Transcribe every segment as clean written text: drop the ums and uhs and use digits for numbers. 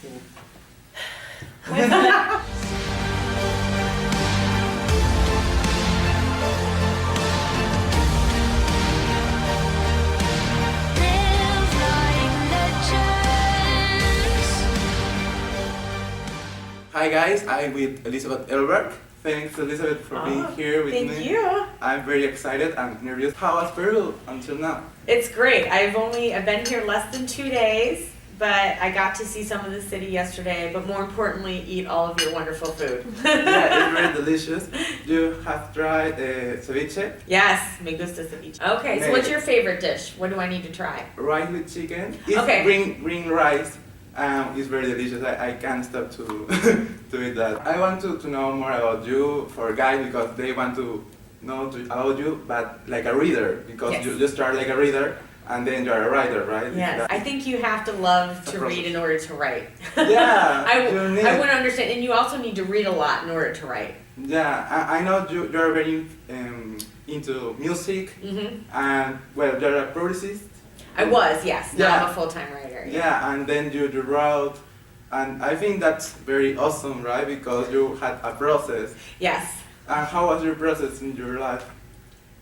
Hi guys, I'm with Elizabeth Eulberg. Thanks Elizabeth for being here with me. Thank you. I'm very excited and nervous. How was Peru until now? It's great. I've been here less than 2 days, but I got to see some of the city yesterday, but more importantly, eat all of your wonderful food. Yeah, it's very delicious. You have tried ceviche? Yes, me gusta ceviche. Okay, so what's your favorite dish? What do I need to try? Rice with chicken. It's Okay. green rice. It's very delicious. I can't stop to to eat that. I want to know more about you for guys because they want to know about you, but like a reader because Yes. you just start like a reader and then you're a writer, right? Yes, I think you have to love to read in order to write. Yeah, I wouldn't understand, and you also need to read a lot in order to write. Yeah, I know you're very into music, and well, you're a publicist. I was, yes. Now Yeah. I'm a full-time writer. Yeah, and then you wrote, and I think that's very awesome, right? Because you had a process. Yes. And how was your process in your life?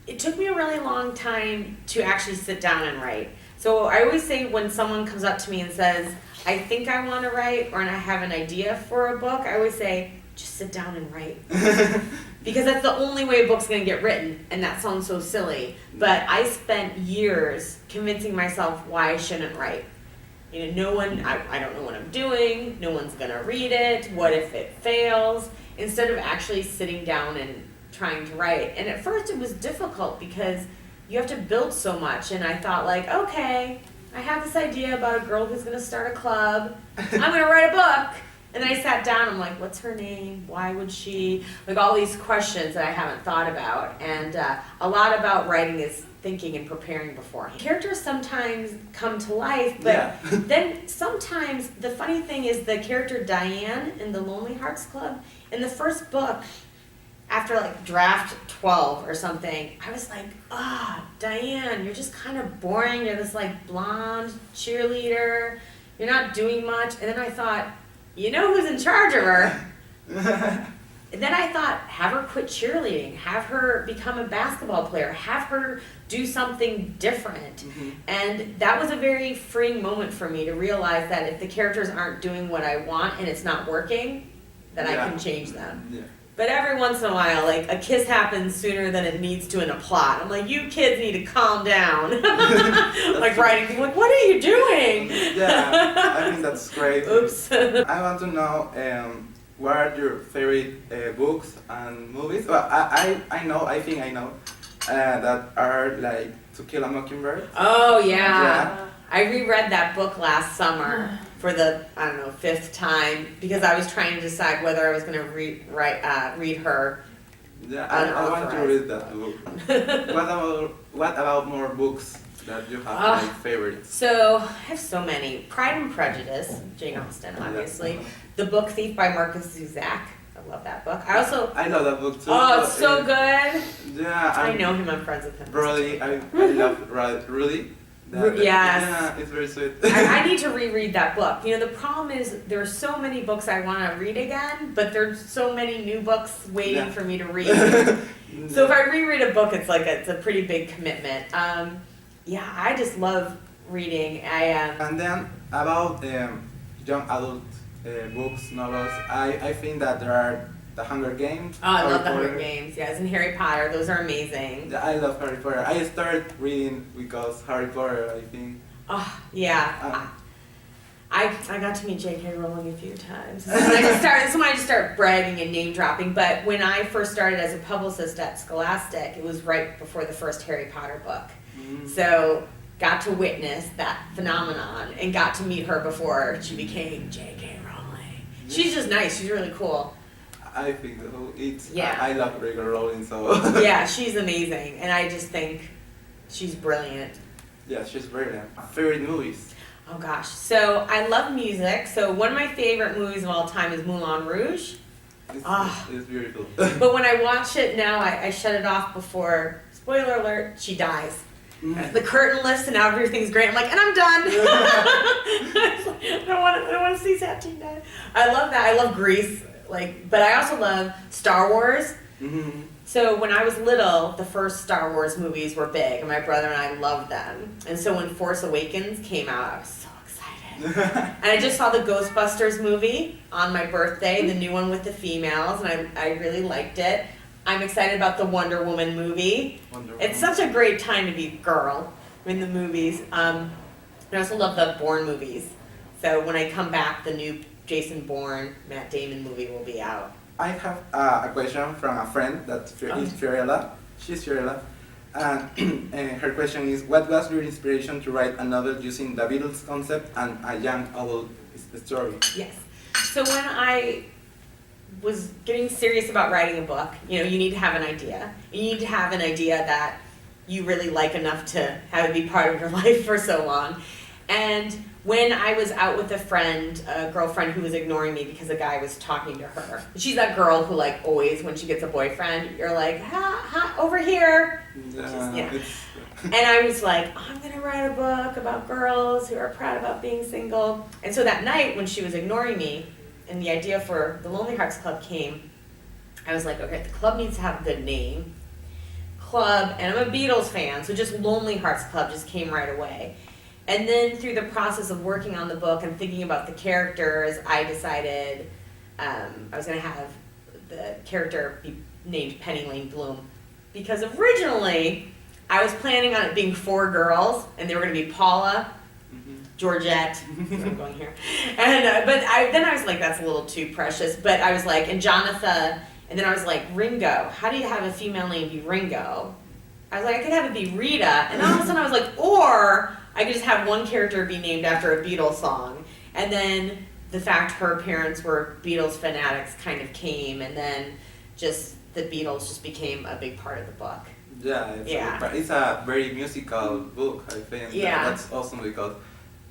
It took me a really long time to actually sit down and write. So I always say when someone comes up to me and says, I think I want to write or I have an idea for a book, I always say, just sit down and write. Because that's the only way a book's going to get written, and that sounds so silly. But I spent years convincing myself why I shouldn't write. You know, I don't know what I'm doing, no one's going to read it, what if it fails? Instead of actually sitting down and trying to write. And at first it was difficult because you have to build so much, and I thought like, okay, I have this idea about a girl who's going to start a club, I'm going to write a book. And then I sat down, I'm like, what's her name? Why would she? Like all these questions that I haven't thought about. And a lot about writing is thinking and preparing beforehand. Characters sometimes come to life, but then sometimes the funny thing is the character Diane in the Lonely Hearts Club, in the first book, after like draft 12 or something, I was like, Diane, you're just kind of boring. You're this like blonde cheerleader. You're not doing much. And then I thought, you know who's in charge of her? And then I thought, have her quit cheerleading, have her become a basketball player, have her do something different. And that was a very freeing moment for me to realize that if the characters aren't doing what I want and it's not working, that I can change them. Yeah. But every once in a while, like a kiss happens sooner than it needs to in a plot. I'm like, you kids need to calm down. Like writing, like, what are you doing? Yeah, I think that's great. Oops. I want to know what are your favorite books and movies? Well, I think I know that are like To Kill a Mockingbird. Oh yeah. I reread that book last summer for the, 5th time because I was trying to decide whether I was going to read her. Yeah, I want to read that book. What about more books that you have like favorites? So I have so many. Pride and Prejudice, Jane Austen, obviously. The Book Thief by Marcus Zusak. I love that book. I love that book too. Oh, it's so good. Yeah, I know him. I'm friends with him. Really, I love Rudy. Yes. Yeah, it's very sweet. I need to reread that book. You know, the problem is there are so many books I want to read again, but there's so many new books waiting for me to read. So if I reread a book, it's a pretty big commitment. Yeah, I just love reading. And then about young adult books, novels, I think that there are The Hunger Games. Oh, I love The Hunger Games, yes, and Harry Potter, those are amazing. I love Harry Potter. I started reading because Harry Potter, I think. Oh, yeah. I got to meet J.K. Rowling a few times. This is when I just start bragging and name dropping, but when I first started as a publicist at Scholastic, it was right before the first Harry Potter book. So got to witness that phenomenon and got to meet her before she became J.K. Rowling. She's just nice, she's really cool. I think so. I love J.K. Rowling, so. Yeah, she's amazing, and I just think she's brilliant. Yeah, she's brilliant. Favorite movies? Oh gosh, so I love music. So one of my favorite movies of all time is Moulin Rouge. It's beautiful. But when I watch it now, I shut it off before, spoiler alert, she dies. The curtain lifts and now everything's great. I'm like, and I'm done. I don't want to see Satine die. I love that. I love Grease. But I also love Star Wars. Mm-hmm. So when I was little, the first Star Wars movies were big, and my brother and I loved them. And so when Force Awakens came out, I was so excited. And I just saw the Ghostbusters movie on my birthday, the new one with the females, and I really liked it. I'm excited about the Wonder Woman movie. It's such a great time to be a girl in the movies. I also love the Bourne movies. So when I come back, the new Jason Bourne, Matt Damon movie will be out. I have a question from a friend that is Fiorella. She's Fiorella. And her question is, what was your inspiration to write a novel using the Beatles concept and a young adult story? Yes. So when I was getting serious about writing a book, you need to have an idea. You need to have an idea that you really like enough to have it be part of your life for so long. And when I was out with a girlfriend who was ignoring me because a guy was talking to her. She's that girl who always, when she gets a boyfriend, you're like, ha, over here. And I was like, I'm gonna write a book about girls who are proud about being single. And so that night when she was ignoring me and the idea for the Lonely Hearts Club came, I was like, okay, the club needs to have a good name. Club, and I'm a Beatles fan, so just Lonely Hearts Club just came right away. And then through the process of working on the book and thinking about the characters, I decided I was going to have the character be named Penny Lane Bloom. Because originally, I was planning on it being 4 girls, and they were going to be Paula, Georgette, I'm going here, and then I was like, that's a little too precious. But I was like, and Jonathan, and then I was like, Ringo. How do you have a female name be Ringo? I was like, I could have it be Rita, and all of a sudden I was like, or I could just have one character be named after a Beatles song. And then the fact her parents were Beatles fanatics kind of came, and then just the Beatles just became a big part of the book. Yeah, it's a very musical book, I think. Yeah. That's awesome because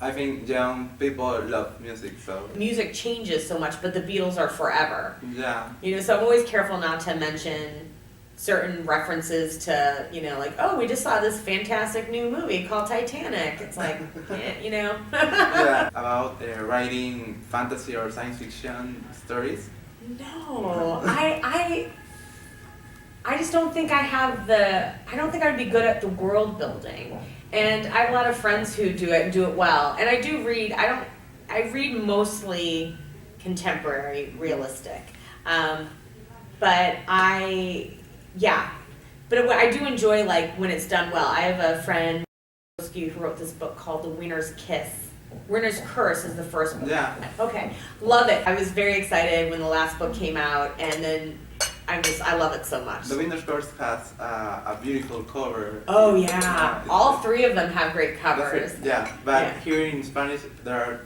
I think young people love music, so. Music changes so much, but the Beatles are forever. Yeah. So I'm always careful not to mention certain references to, oh, we just saw this fantastic new movie called Titanic. It's like, Yeah, about writing fantasy or science fiction stories? No, I just don't think I don't think I'd be good at the world building. And I have a lot of friends who do it and do it well. And I do read, I read mostly contemporary, realistic. But I do enjoy when it's done well. I have a friend who wrote this book called The Winner's Kiss. Winner's Curse is the first book. Yeah. Okay, love it. I was very excited when the last book came out, and then I love it so much. The Winner's Curse has a beautiful cover. Oh yeah, all 3 of them have great covers. But here in Spanish, there are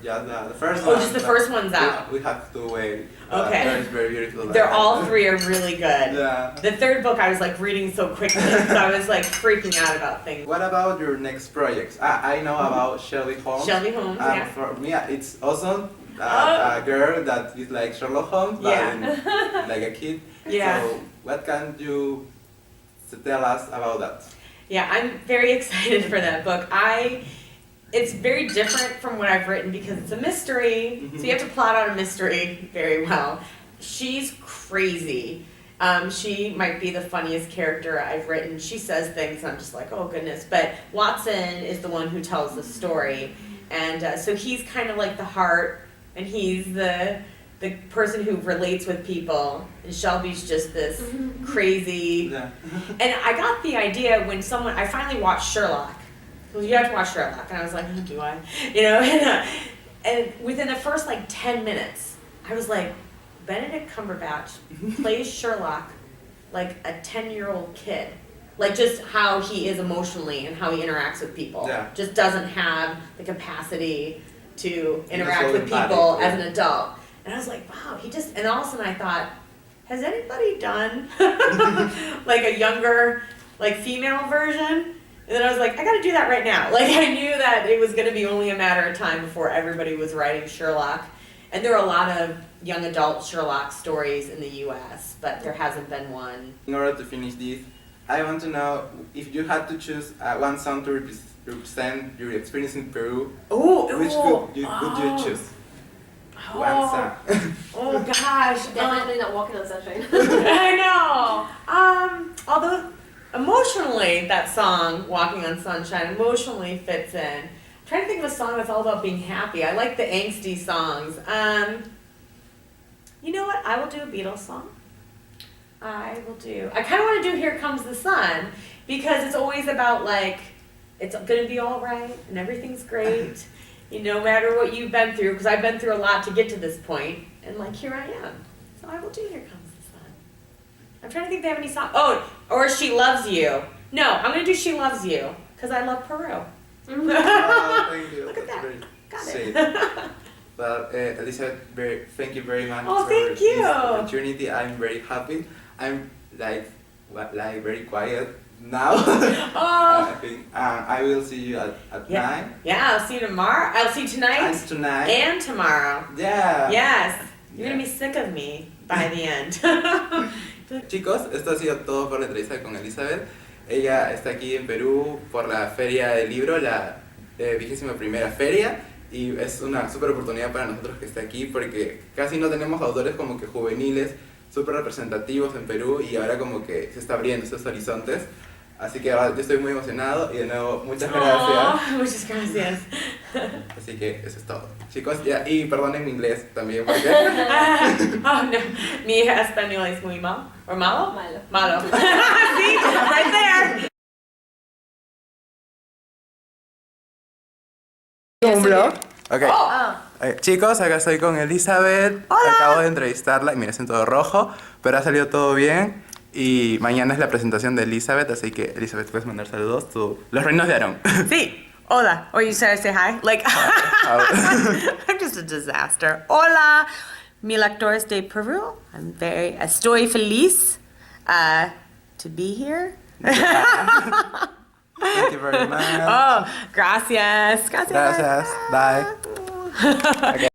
the first one. Oh, just the first one's out. We have to wait. Okay. It's very beautiful. They're all 3 are really good. Yeah. The 3rd book I was reading so quickly, so I was freaking out about things. What about your next projects? I know about Shelby Holmes. Shelby Holmes, yeah. For me, it's awesome. A girl that is like Sherlock Holmes, but like a kid. Yeah. So what can you tell us about that? Yeah, I'm very excited for that book. It's very different from what I've written because it's a mystery, so you have to plot out a mystery very well. She's crazy. She might be the funniest character I've written. She says things and I'm just like, oh goodness. But Watson is the one who tells the story. And so he's kind of like the heart, and he's the person who relates with people. And Shelby's just this crazy. Yeah. And I got the idea when I finally watched Sherlock. Well, you have to watch Sherlock. And I was like, oh, do I? And within the first 10 minutes, I was like, Benedict Cumberbatch plays Sherlock like a 10-year-old kid. Just how he is emotionally and how he interacts with people. Yeah. Just doesn't have the capacity to interact with people as an adult. And I was like, wow, and all of a sudden I thought, has anybody done a younger, female version? And then I was like, I gotta do that right now. I knew that it was gonna be only a matter of time before everybody was writing Sherlock. And there are a lot of young adult Sherlock stories in the US, but there hasn't been one. In order to finish this, I want to know if you had to choose one song to represent your experience in Peru, which would you choose? one song. Oh gosh. Definitely not walking on sunshine. I know. Although emotionally, that song "Walking on Sunshine" emotionally fits in. I'm trying to think of a song that's all about being happy. I like the angsty songs. You know what? I will do a Beatles song. I kind of want to do "Here Comes the Sun" because it's always about like it's gonna be all right and everything's great. No matter what you've been through, because I've been through a lot to get to this point, and like here I am. So I will do "Here Comes the Sun." I'm trying to think if they have any songs. Oh, or "She Loves You." No, I'm gonna do "She Loves You" because I love Peru. Oh, thank you. Look at That's that. very Got sweet. it. Well, Elizabeth, thank you very much Oh, for thank this you. opportunity. I'm very happy. I'm like very quiet now. Oh. I think I will see you at Yeah. 9. Yeah, I'll see you tomorrow. I'll see you tonight And tonight. and tomorrow. Yeah. Yes. You're Yeah. gonna be sick of me by the end. Chicos, esto ha sido todo por la entrevista con Elizabeth. Ella está aquí en Perú por la Feria del Libro, la 21ª feria, y es una súper oportunidad para nosotros que esté aquí porque casi no tenemos autores como que juveniles súper representativos en Perú y ahora como que se está abriendo esos horizontes. Así que ahora yo estoy muy emocionado y de nuevo muchas gracias. Oh, muchas gracias. Así que eso es todo. Chicos, ya, y perdonen mi inglés también porque... Oh no, mi español es muy malo. ¿O malo? Malo. Malo. See, right there. ¿Un blog? Ok. Oh. Chicos, acá estoy con Elizabeth. Hola. Acabo de entrevistarla y mira, es en todo rojo, pero ha salido todo bien. Y mañana es la presentación de Elizabeth, así que Elizabeth, puedes mandar saludos. Los Reinos de Aarón. Sí. Hola. Or you say hi? Like, I'm just a disaster. Hola. Mi lectores de Perú. Estoy feliz to be here. Thank you very much. Oh, gracias. Gracias. Gracias. Bye. Okay.